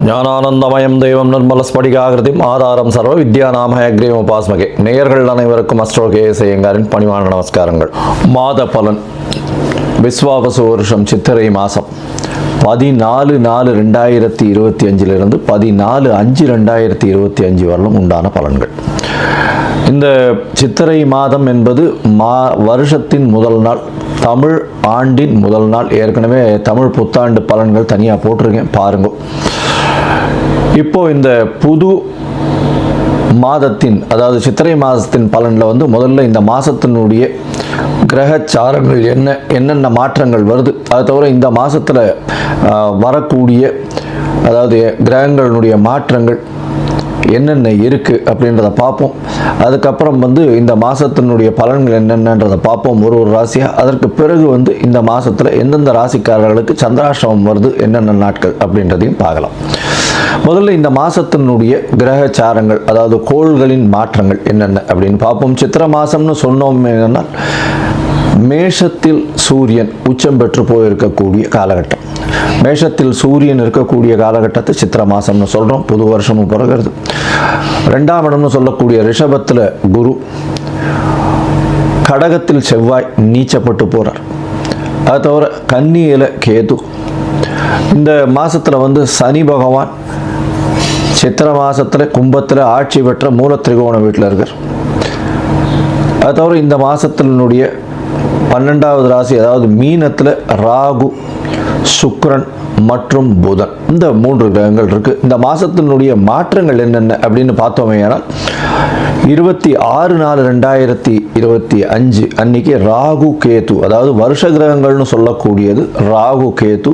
ஞானானந்தமயம் தெய்வம் நிர்மலஸ்படிகாகிருதிம் ஆதாரம் சர்வ வித்யாநாம ஹயக்ரீவம் உபாஸ்மகே. நேயர்கள் அனைவருக்கும் அஸ்ட்ரோ கேஎஸ் ஐயங்காரின் பணிவான நமஸ்காரங்கள். மாத பலன் விஸ்வாவசு வருஷம் சித்திரை மாதம் 14/4/2025 14/5/2025 வரலும் உண்டான பலன்கள். இந்த சித்திரை மாதம் என்பது வருஷத்தின் முதல் நாள், தமிழ் ஆண்டின் முதல் நாள். ஏற்கனவே தமிழ் புத்தாண்டு பலன்கள் தனியாக போட்டிருக்கேன், பாருங்க. இப்போ இந்த புது மாதத்தின், அதாவது சித்திரை மாதத்தின் பலனில் முதல்ல இந்த மாதத்தினுடைய கிரகச்சாரங்கள் என்னென்ன மாற்றங்கள் வருது, அது தவிர இந்த மாதத்தில் வரக்கூடிய, அதாவது கிரகங்களுடைய மாற்றங்கள் என்னென்ன இருக்குது அப்படின்றத பார்ப்போம். அதுக்கப்புறம் இந்த மாதத்தினுடைய பலன்கள் என்னென்னன்றதை பார்ப்போம், ஒரு ராசியாக. அதற்கு பிறகு இந்த மாதத்தில் எந்தெந்த ராசிக்காரர்களுக்கு சந்திராஷ்டமம் வருது, என்னென்ன நாட்கள் அப்படின்றதையும் பார்க்கலாம். முதல்ல இந்த மாதத்தினுடைய கிரகச்சாரங்கள், அதாவது கோள்களின் மாற்றங்கள் என்னென்ன அப்படின்னு பார்ப்போம். சித்திரை மாதம்னு சொன்னோம் என்னன்னா, மேஷத்தில் சூரியன் உச்சம் பெற்று போயிருக்கக்கூடிய காலகட்டம். மேஷத்தில் சூரியன் இருக்கக்கூடிய காலகட்டத்தை சித்திரை மாதம்னு சொல்கிறோம். புது வருஷமும் பிறகுறது. ரெண்டாம் இடம்னு சொல்லக்கூடிய ரிஷபத்தில் குரு, கடகத்தில் செவ்வாய் நீச்சப்பட்டு போகிறார். அது தவிர கன்னியில் கேது. இந்த மாதத்தில் சனி பகவான் சித்திரை மாதத்தில் கும்பத்தில் ஆட்சி பெற்ற மூல திரிகோண வீட்டில் இருக்கார். அது தவிர இந்த மாதத்தினுடைய 12வது ராசி, அதாவது மீனத்தில் ராகு, சுக்கிரன் மற்றும் புதன், இந்த 3 கிரகங்கள் இருக்குது. இந்த மாதத்தினுடைய மாற்றங்கள் என்னென்ன அப்படின்னு பார்த்தோமே ஆனால், 26/4/2025 அன்னைக்கு ராகு கேது, அதாவது வருஷ கிரகங்கள்னு சொல்லக்கூடியது ராகு கேது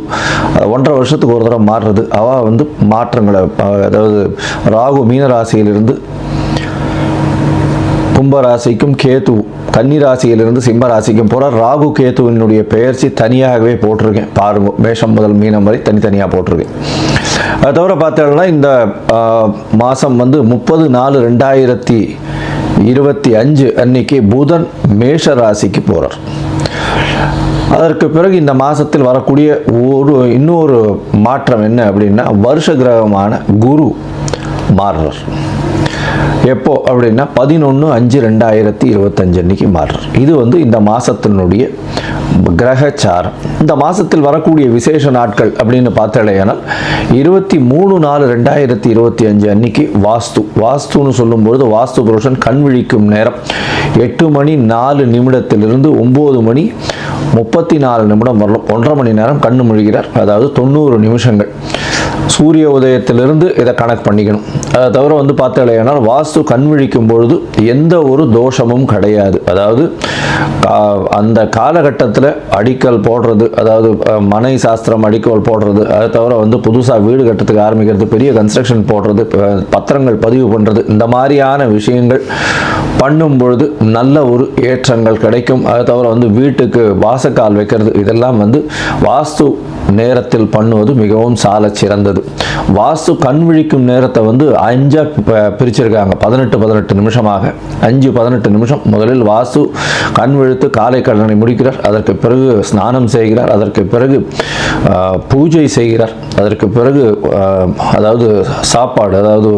1.5 வருஷத்துக்கு ஒரு தடவை மாறுறது. அவள் மாற்றங்களை, அதாவது ராகு மீனராசியிலிருந்து கும்பராசிக்கும், கேது கன்னிராசியிலிருந்து சிம்மராசிக்கும் போகிற ராகு கேத்துவினுடைய பெயர்ச்சி தனியாகவே போட்டிருக்கேன், பாருங்க. மேஷம் முதல் மீனம் வரை தனித்தனியாக போட்டிருக்கேன். அது தவிர பார்த்தோம்னா இந்த மாதம் 30/4/2025 அன்னைக்கு புதன் மேஷ ராசிக்கு போகிறார். அதற்கு பிறகு இந்த மாதத்தில் வரக்கூடிய இன்னொரு மாற்றம் என்ன அப்படின்னா, வருஷ கிரகமான குரு மாறுறார். எப்போ அப்படின்னா 11/5/2025 அன்னைக்கு மாறுறார். இது இந்த மாதத்தினுடைய கிரகச்சாரம். இந்த மாதத்தில் வரக்கூடிய விசேஷ நாட்கள் அப்படின்னு பார்த்தாலேயானால், 23/4/2025 அன்னைக்கு வாஸ்துன்னு சொல்லும்பொழுது, வாஸ்து புருஷன் கண் விழிக்கும் நேரம் 8:04 9:34 வரலாம். 1.5 மணி நேரம் கண்ணு முழுகிறார், அதாவது 90 நிமிஷங்கள். சூரிய உதயத்திலிருந்து இதை கணக்கு பண்ணிக்கணும். அதை தவிர பார்த்தாலேயானால், வாஸ்து கண் விழிக்கும் பொழுது எந்த ஒரு தோஷமும் கிடையாது. அதாவது அந்த காலகட்டத்தில் அடிக்கல் போடுறது, அதாவது மனை சாஸ்திரம் அடிக்கல் போடுறது, அதை தவிர புதுசாக வீடு கட்டுறதுக்கு ஆரம்பிக்கிறது, பெரிய கன்ஸ்ட்ரக்ஷன் போடுறது, பத்திரங்கள் பதிவு பண்ணுறது, இந்த மாதிரியான விஷயங்கள் பண்ணும் பொழுது நல்ல ஒரு ஏற்றங்கள் கிடைக்கும். அதை தவிர வீட்டுக்கு வாசக்கால் வைக்கிறது, இதெல்லாம் வாஸ்து நேரத்தில் பண்ணுவது மிகவும் சால சிறந்தது. வாஸ்து கண் விழிக்கும் நேரத்தை 5 பிரிச்சிருக்காங்க, 18 நிமிஷமாக. 5-18 நிமிஷம். முதலில் வாஸ்து கண் விழித்து காலை கடனை முடிக்கிறார், அதற்கு பிறகு ஸ்நானம் செய்கிறார், அதற்கு பிறகு பூஜை செய்கிறார், அதற்கு பிறகு அதாவது சாப்பாடு, அதாவது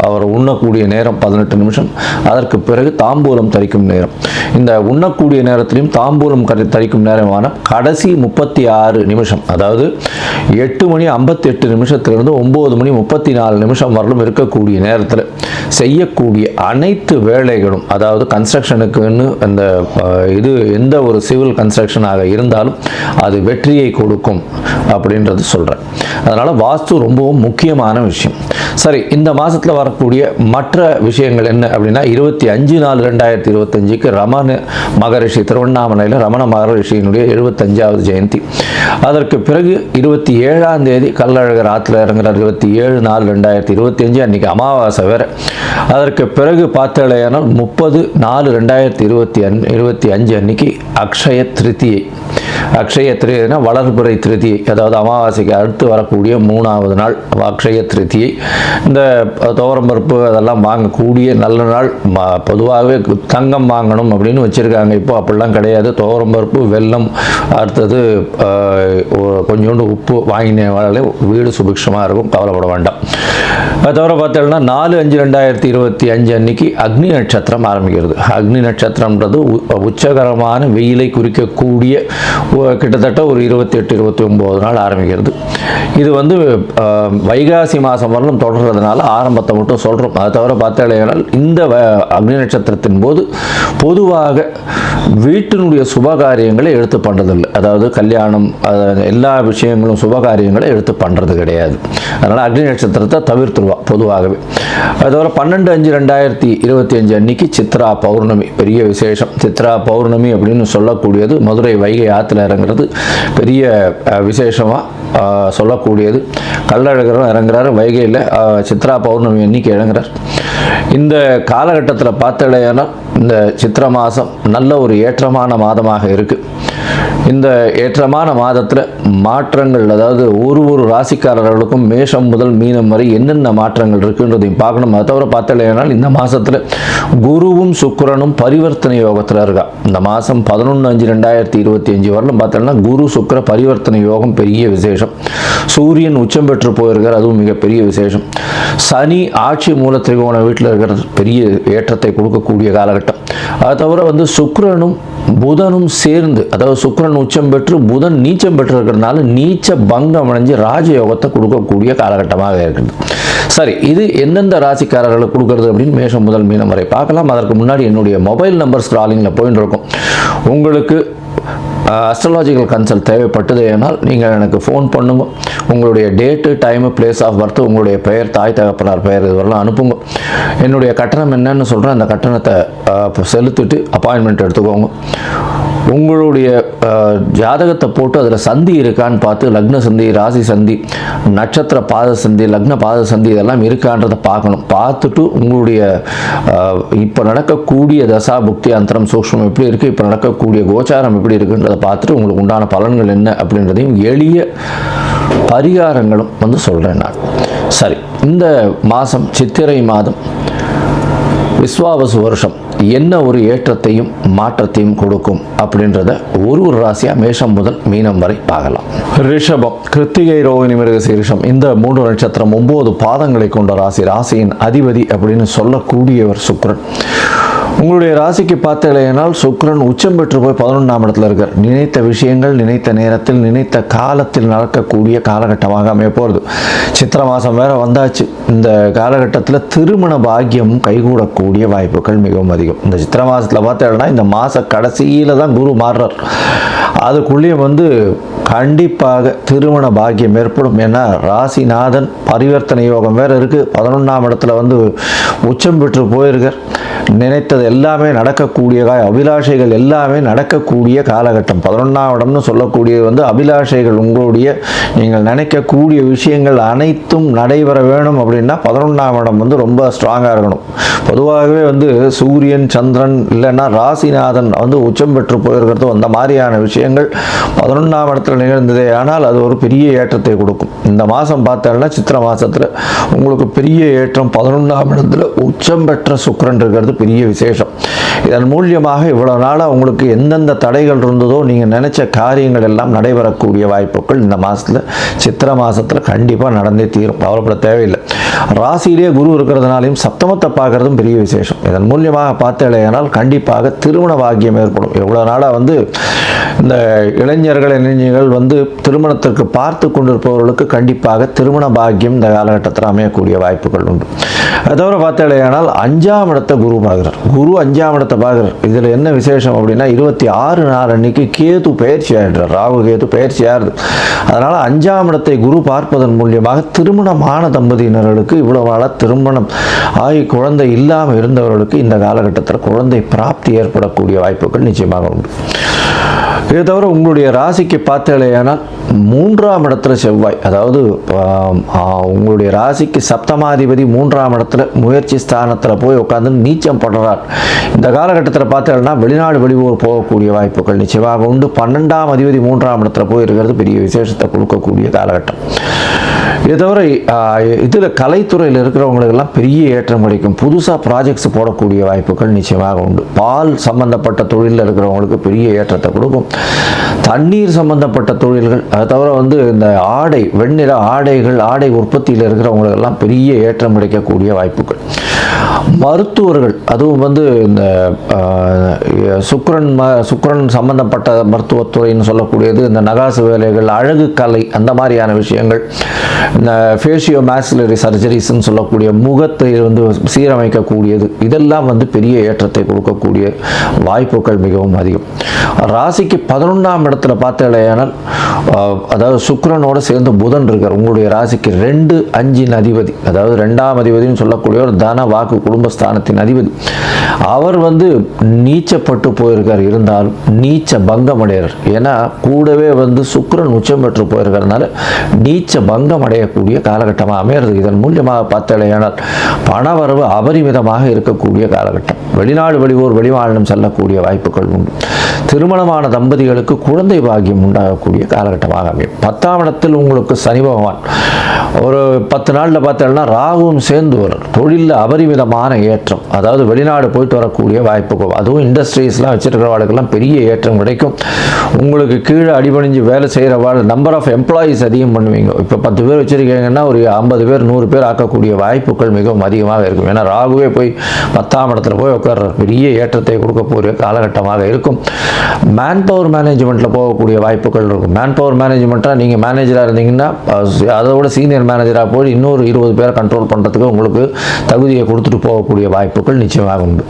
அவர் உண்ணக்கூடிய நேரம் 18 நிமிஷம், அதற்கு பிறகு தாம்பூலம் தரிக்கும் நேரம். இந்த உண்ணக்கூடிய நேரத்திலையும் தாம்பூலம் தரிக்கும் நேரமான கடைசி 36 நிமிஷம், அதாவது 8:58 9:34 வரலும் இருக்கக்கூடிய நேரத்தில் செய்யக்கூடிய அனைத்து வேலைகளும், அதாவது கன்ஸ்ட்ரக்ஷனுக்குன்னு அந்த இது எந்த ஒரு சிவில் கன்ஸ்ட்ரக்ஷனாக இருந்தாலும் அது வெற்றியை கொடுக்கும் அப்படின்றது சொல்கிறேன். அதனால் வாஸ்து ரொம்பவும் முக்கியமான விஷயம். சரி, இந்த மாதத்தில் வரக்கூடிய மற்ற விஷயங்கள் என்ன அப்படின்னா, 25/4/2025 ரமண மகரிஷி, திருவண்ணாமலையில் ரமண மகரிஷியினுடைய 75வது ஜெயந்தி. அதற்கு பிறகு 27ஆம் தேதி கள்ளழகர் ஆற்றுல இறங்குறார். 27/4/2025 அன்றைக்கி அமாவாசை வேறு. அதற்கு பிறகு பார்த்தாலேயானால் 30/4/2025 அன்னைக்கு அக்ஷய திருத்தியை. அக்ஷய திருதினா வளர்பிறை திருதியை, அதாவது அமாவாசைக்கு அடுத்து வரக்கூடிய 3வது நாள் அக்ஷய திருதியை. இந்த துவரம்பருப்பு அதெல்லாம் வாங்கக்கூடிய நல்ல நாள். பொதுவாகவே தங்கம் வாங்கணும் அப்படின்னு வச்சுருக்காங்க, இப்போ அப்படிலாம் கிடையாது. துவரம்பருப்பு, வெல்லம், அடுத்தது கொஞ்சோண்டு உப்பு வாங்கினாலே வீடு சுபிக்ஷமாக இருக்கும், கவலைப்பட வேண்டாம். அது தவிர பார்த்தோம்னா 4/5/2025 அன்னைக்கு அக்னி நட்சத்திரம் ஆரம்பிக்கிறது. அக்னி நட்சத்திரம்ன்றது உச்சகரமான வெயிலை குறிக்கக்கூடிய கிட்டத்தட்ட ஒரு 28-29 நாள் ஆரம்பிக்கிறது. இது வந்து வைகாசி மாதம் வரலும் தொடர்றதுனால ஆரம்பத்தை மட்டும் சொல்கிறோம். அதை தவிர பார்த்தீங்கன்னா இந்த அக்னி நட்சத்திரத்தின் போது பொதுவாக வீட்டினுடைய சுபகாரியங்களை எடுத்து பண்ணுறதில்லை. அதாவது கல்யாணம், எல்லா விஷயங்களும் சுபகாரியங்களை எடுத்து பண்ணுறது கிடையாது. அதனால் அக்னி நட்சத்திரத்தை தவிர்த்துருவா பொதுவாகவே. அதோட 12/5/2025 அன்னைக்கு சித்ரா பௌர்ணமி, பெரிய விசேஷம். சித்ரா பௌர்ணமி அப்படின்னு சொல்லக்கூடியது மதுரை வைகை ஆற்றுல இறங்குறது பெரிய விசேஷமாக சொல்லக்கூடியது. கள்ளழகரும் இறங்குறாரு வைகையில், சித்ரா பௌர்ணமி அன்னைக்கு இறங்குறார். இந்த காலகட்டத்தில் பார்த்தடையானா இந்த சித்திரை மாதம் நல்ல ஒரு ஏற்றமான மாதமாக இருக்குது. இந்த ஏற்றமான மாதத்தில் மாற்றங்கள், அதாவது ஒரு ராசிக்காரர்களுக்கும் மேஷம் முதல் மீனம் வரை என்னென்ன மாற்றங்கள் இருக்குன்றதையும் பார்க்கணும். அதை தவிர பார்த்தலையானால் இந்த மாதத்தில் குருவும் சுக்கிரனும் பரிவர்த்தனை யோகத்தில் இருக்கா. இந்த மாதம் 11/5/2025 வரலும் பார்த்தோம்னா குரு சுக்கிர பரிவர்த்தனை யோகம் பெரிய விசேஷம். சூரியன் உச்சம் பெற்று போயிருக்கார், அதுவும் மிகப்பெரிய விசேஷம். சனி ஆட்சி மூல திரிகோண வீட்டில் இருக்கிறது பெரிய ஏற்றத்தை கொடுக்கக்கூடிய காலகட்டம். அதை தவிர வந்து சுக்கிரனும் புதனும் சேர்ந்து, அதாவது சுக்கிரன் உச்சம் பெற்று புதன் நீச்சம் பெற்று இருக்கிறதுனால நீச்ச பங்கம் அடைஞ்சு ராஜயோகத்தை கொடுக்கக்கூடிய காலகட்டமாக இருக்குது. சரி, இது எந்தெந்த ராசிக்காரர்களுக்கு கொடுக்கறது அப்படின்னு மேஷம் முதல் மீனம் வரை பார்க்கலாம். அதற்கு முன்னாடி என்னுடைய மொபைல் நம்பர் ஸ்க்ராலிங்கில் போயின்னு இருக்கும். உங்களுக்கு அஸ்ட்ராலாஜிக்கல் கன்சல்ட் தேவைப்பட்டது ஏனால் நீங்கள் எனக்கு ஃபோன் பண்ணுங்க. உங்களுடைய date, time, place of birth, உங்களுடைய பெயர், தாய் தகப்பனார் பெயர் இதுவரெல்லாம் அனுப்புங்க. என்னுடைய கட்டணம் என்னன்னு சொல்கிறேன், அந்த கட்டணத்தை செலுத்திட்டு அப்பாயின்மெண்ட் எடுத்துக்கோங்க. உங்களுடைய ஜாதகத்தை போட்டு அதில் சந்தி இருக்கான்னு பார்த்து, லக்ன சந்தி, ராசி சந்தி, நட்சத்திர பாத சந்தி, லக்ன பாத சந்தி இதெல்லாம் இருக்கான்றதை பார்க்கணும். பார்த்துட்டு உங்களுடைய இப்போ நடக்கக்கூடிய தசா புக்தி அந்தரம் சூக்ஷ்மம் எப்படி இருக்குது, இப்போ நடக்கக்கூடிய கோச்சாரம் எப்படி இருக்குன்றதை பார்த்துட்டு உங்களுக்கு உண்டான பலன்கள் என்ன அப்படின்றதையும் எளிய பரிகாரங்களும் வந்து சொல்கிறேன் நான். சரி, இந்த மாதம் சித்திரை மாதம் விஸ்வாவசு வருஷம் என்ன ஒரு ஏற்றத்தையும் மாற்றத்தையும் கொடுக்கும் அப்படின்றத ஒரு ராசியாக மேஷம் முதல் மீனம் வரை பார்க்கலாம். ரிஷபம், கிருத்திகை, ரோகிணி, மிருகசீரிஷம் இந்த 3 நட்சத்திரம் 9 பாதங்களை கொண்ட ராசி. ராசியின் அதிபதி அப்படின்னு சொல்லக்கூடியவர் சுக்கிரன். உங்களுடைய ராசிக்கு பார்த்தீங்கன்னால் சுக்கிரன் உச்சம் பெற்று போய் 11ஆம் இடத்துல இருக்கார். நினைத்த விஷயங்கள் நினைத்த நேரத்தில் நினைத்த காலத்தில் நடக்கக்கூடிய காலகட்டமாக அமைய போகிறது. சித்திரை மாதம் வேற வந்தாச்சு. இந்த காலகட்டத்தில் திருமண பாக்கியம் கைகூடக்கூடிய வாய்ப்புகள் மிகவும் அதிகம். இந்த சித்திரை மாதத்தில் பார்த்தீங்கன்னா இந்த மாத கடைசியில் தான் குரு மாறுறார். அதுக்குள்ளேயும் வந்து கண்டிப்பாக திருமண பாக்கியம் ஏற்படும். ஏன்னா ராசிநாதன் பரிவர்த்தனை யோகம் வேறு இருக்குது. 11ஆம் இடத்துல வந்து உச்சம் பெற்று போயிருக்கார். நினைத்தது எல்லாமே நடக்கக்கூடிய அபிலாஷைகள் எல்லாமே நடக்கக்கூடிய காலகட்டம். 11ஆம் இடம்னு சொல்லக்கூடியது வந்து அபிலாஷைகள், உங்களுடைய நீங்கள் நினைக்கக்கூடிய விஷயங்கள் அனைத்தும் நடைபெற வேணும் அப்படின்னா 11ஆம் இடம் வந்து ரொம்ப ஸ்ட்ராங்காக இருக்கணும். பொதுவாகவே வந்து சூரியன், சந்திரன் இல்லைன்னா ராசிநாதன் வந்து உச்சம் பெற்று போயிருக்கிறது அந்த மாதிரியான விஷயங்கள் 11ஆம் இடத்துல நிகழ்ந்ததே ஆனால் அது ஒரு பெரிய ஏற்றத்தை கொடுக்கும். இந்த மாதம் பார்த்தோம்னா சித்திரை மாதத்தில் உங்களுக்கு பெரிய ஏற்றம். 11ஆம் இடத்துல உச்சம் பெற்ற சுக்கிரன் இருக்கிறது பெரிய விசேஷம். இதன் மூலியமாக இவ்வளவு நாளாக உங்களுக்கு எந்தெந்த தடைகள் இருந்ததோ நீங்கள் நினைச்ச காரியங்கள் எல்லாம் நடைபெறக்கூடிய வாய்ப்புகள் இந்த மாதத்தில் சித்திரை மாதத்தில் கண்டிப்பாக நடந்தே தீரும். கவலைப்பட தேவையில்லை. ராசியிலேயே குரு இருக்கிறதுனாலையும் சப்தமத்தை பார்க்கறதும் பெரிய விசேஷம். இதன் மூலியமாக பார்த்தேனால் கண்டிப்பாக திருமண பாக்கியம் ஏற்படும். எவ்வளோ நாளாக வந்து இந்த இளைஞர்கள் வந்து திருமணத்திற்கு பார்த்து கொண்டிருப்பவர்களுக்கு கண்டிப்பாக திருமண பாக்கியம் இந்த காலகட்டத்தில் அமையக்கூடிய வாய்ப்புகள் உண்டு. அதை தவிர பார்த்தேனால் 5ஆம் இடத்தை குரு பார்க்குறார். குரு 5ஆம் இடத்தை பார்க்குறார். இதில் என்ன விசேஷம் அப்படின்னா 26 நாள் அன்னைக்கு கேது பயிற்சி ஆகிடுறார். ராகு கேது பயிற்சி ஆகுது. அதனால் 5ஆம் இடத்தை குரு பார்ப்பதன் மூலியமாக திருமணமான தம்பதியினர்களுக்கு இவ்வளவு நாளாக திருமணம் ஆகி குழந்தை இல்லாமல் இருந்தவர்களுக்கு இந்த காலகட்டத்தில் குழந்தை பிராப்தி ஏற்படக்கூடிய வாய்ப்புகள் நிச்சயமாக உண்டு. இதை தவிர உங்களுடைய ராசிக்கு பார்த்தேனால் 3ஆம் இடத்துல செவ்வாய், அதாவது உங்களுடைய ராசிக்கு சப்தமாதிபதி 3ஆம் இடத்துல முயற்சி ஸ்தானத்தில் போய் உட்காந்து நீச்சம் படுறார். இந்த காலகட்டத்தில் பார்த்தீங்கன்னா வெளிநாடு வெளியூர் போகக்கூடிய வாய்ப்புகள் நிச்சயமாக உண்டு. 12ஆம் அதிபதி 3ஆம் இடத்துல போய் இருக்கிறது பெரிய விசேஷத்தை கொடுக்கக்கூடிய காலகட்டம். இதை தவிர இதில் கலைத்துறையில் இருக்கிறவங்களுக்கெல்லாம் பெரிய ஏற்றம் கிடைக்கும். புதுசாக ப்ராஜெக்ட்ஸ் போடக்கூடிய வாய்ப்புகள் நிச்சயமாக உண்டு. பால் சம்பந்தப்பட்ட தொழிலில் இருக்கிறவங்களுக்கு பெரிய ஏற்றத்தை கொடுக்கும். தண்ணீர் சம்பந்தப்பட்ட தொழில்கள், அதை தவிர இந்த ஆடை, வெண்ணிற ஆடைகள், ஆடை உற்பத்தியில் இருக்கிறவங்களுக்கெல்லாம் பெரிய ஏற்றம் கிடைக்கக்கூடிய வாய்ப்புகள். மருத்துவர்கள், அதுவும் இந்த சுக்கிரன் சம்பந்தப்பட்ட மருத்துவத்துறைன்னு சொல்லக்கூடியது, இந்த நகாசு வேலைகள், அழகு கலை, அந்த மாதிரியான விஷயங்கள், இந்த ஃபேஷியோ மேக்ஸிலரி சர்ஜரிஸ்ன்னு சொல்லக்கூடிய முகத்தை சீரமைக்கக்கூடியது, இதெல்லாம் பெரிய ஏற்றத்தை கொடுக்கக்கூடிய வாய்ப்புகள் மிகவும் அதிகம். ராசிக்கு 11ஆம் இடத்துல பார்த்தீங்கன்னா, அதாவது சுக்கிரனோட சேர்ந்து புதன் இருக்கார். உங்களுடைய ராசிக்கு 2, 5 அதிபதி, அதாவது 2ஆம் அதிபதினு சொல்லக்கூடிய ஒரு தன வாக்கு குடும்பஸ்தானத்தின் அதிபதி. அவர் நீச்சப்பட்டு போயிருக்கார். இருந்தாலும் நீச்ச பங்கம் அடைகிறார். ஏன்னா கூடவே சுக்கிரன் உச்சம் பெற்று போயிருக்கிறதுனால நீச்ச பங்கம் அடையக்கூடிய காலகட்டமாக அமையிறது. இதன் மூலியமாக பார்த்தலையானால் பணவரவு அபரிமிதமாக இருக்கக்கூடிய காலகட்டம். வெளிநாடு வெளியூர் வெளிமாநிலம் செல்லக்கூடிய வாய்ப்புகள் உண்டு. திருமணமான தம்பதிகளுக்கு குழந்தை பாக்கியம் உண்டாகக்கூடிய காலகட்டமாக அமையும். 10ஆம் இடத்தில் உங்களுக்கு சனி பகவான் ஒரு 10 நாளில் பார்த்தீங்கன்னா ராகுவும் சேர்ந்து வரும். தொழிலில் அபரிமிதமான ஏற்றம், அதாவது வெளிநாடு போயிட்டு வரக்கூடிய வாய்ப்புகள், அதுவும் இண்டஸ்ட்ரீஸ்லாம் வச்சிருக்கிறவாளுக்கெல்லாம் பெரிய ஏற்றம் கிடைக்கும். உங்களுக்கு கீழே அடிபணிஞ்சு வேலை செய்கிறவாள் நம்பர் ஆஃப் எம்ப்ளாயீஸ் அதிகம் பண்ணுவீங்க. இப்போ 10 பேர் வச்சுருக்கீங்கன்னா ஒரு 50 பேர் 100 பேர் ஆக்கக்கூடிய வாய்ப்புகள் மிகவும் அதிகமாக இருக்கும். ஏன்னா ராகுவே போய் 10ஆம் இடத்துல போய் உட்கார்ற பெரிய ஏற்றத்தை கொடுக்கக்கூடிய காலகட்டமாக இருக்கும். மேன் பவர் மேனேஜ்மெண்ட்டில் போகக்கூடிய வாய்ப்புகள் இருக்கும். மேன் பவர் மேனேஜ்மெண்ட்டாக நீங்கள் மேனேஜராக இருந்தீங்கன்னா அதோட சீனியர் மேனேஜராக போய் இன்னொரு 20 பேரை கண்ட்ரோல் பண்ணுறதுக்கு உங்களுக்கு தகுதியை கொடுத்துட்டு போகக்கூடிய வாய்ப்புகள் நிச்சயமாக உண்டு.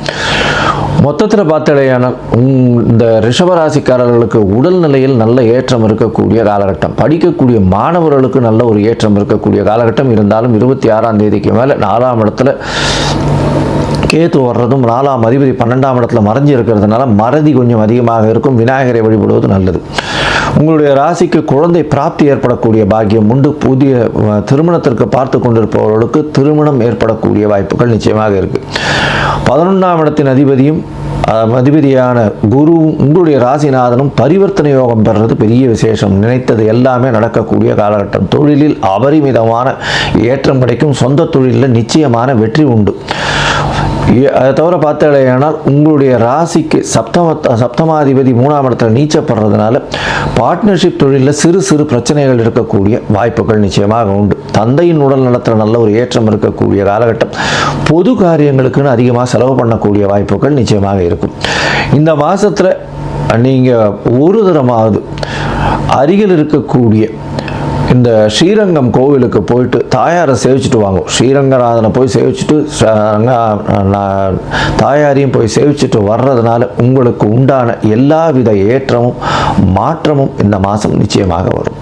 மொத்தத்தில் பார்த்தடையான இந்த ரிஷபராசிக்காரர்களுக்கு உடல்நிலையில் நல்ல ஏற்றம் இருக்கக்கூடிய காலகட்டம். படிக்கக்கூடிய மாணவர்களுக்கு நல்ல ஒரு ஏற்றம் இருக்கக்கூடிய காலகட்டம். இருந்தாலும் 26ஆம் தேதிக்கு மேலே 4ஆம் இடத்துல கேத்து வர்றதும் 4ஆம் அதிபதி 12ஆம் இடத்துல மறைஞ்சு இருக்கிறதுனால மறதி கொஞ்சம் அதிகமாக இருக்கும். விநாயகரை வழிபடுவது நல்லது. உங்களுடைய ராசிக்கு குழந்தை பிராப்தி ஏற்படக்கூடிய பாக்கியம் உண்டு. புதிய திருமணத்திற்கு பார்த்து கொண்டிருப்பவர்களுக்கு திருமணம் ஏற்படக்கூடிய வாய்ப்புகள் நிச்சயமாக இருக்கு. 11ஆம் இடத்தின் அதிபதியான குரு உங்களுடைய ராசிநாதனும் பரிவர்த்தனை யோகம் பெறுறது பெரிய விசேஷம். நினைத்தது எல்லாமே நடக்கக்கூடிய காலகட்டம். தொழிலில் அபரிமிதமான ஏற்றம் கிடைக்கும். சொந்த தொழிலில் நிச்சயமான வெற்றி உண்டு. அதை தவிர பார்த்தீங்கன்னா உங்களுடைய ராசிக்கு சப்தமாதிபதி 3ஆம் இடத்துல நீச்சப்படுறதுனால பார்ட்னர்ஷிப் தொழிலில் சிறு பிரச்சனைகள் இருக்கக்கூடிய வாய்ப்புகள் நிச்சயமாக உண்டு. தந்தையின் உடல் நலத்தில் நல்ல ஒரு ஏற்றம் இருக்கக்கூடிய காலகட்டம். பொது காரியங்களுக்குன்னு அதிகமாக செலவு பண்ணக்கூடிய வாய்ப்புகள் நிச்சயமாக இருக்கும். இந்த மாதத்தில் நீங்கள் ஒரு தரமாவது அருகில் இருக்கக்கூடிய இந்த ஸ்ரீரங்கம் கோவிலுக்கு போயிட்டு தாயாரை சேவிச்சுட்டு வாங்க. ஸ்ரீரங்கநாதனை போய் சேவிச்சுட்டு தாயாரையும் போய் சேவிச்சுட்டு வர்றதுனால உங்களுக்கு உண்டான எல்லா வித ஏற்றமும் மாற்றமும் இந்த மாதம் நிச்சயமாக வரும்.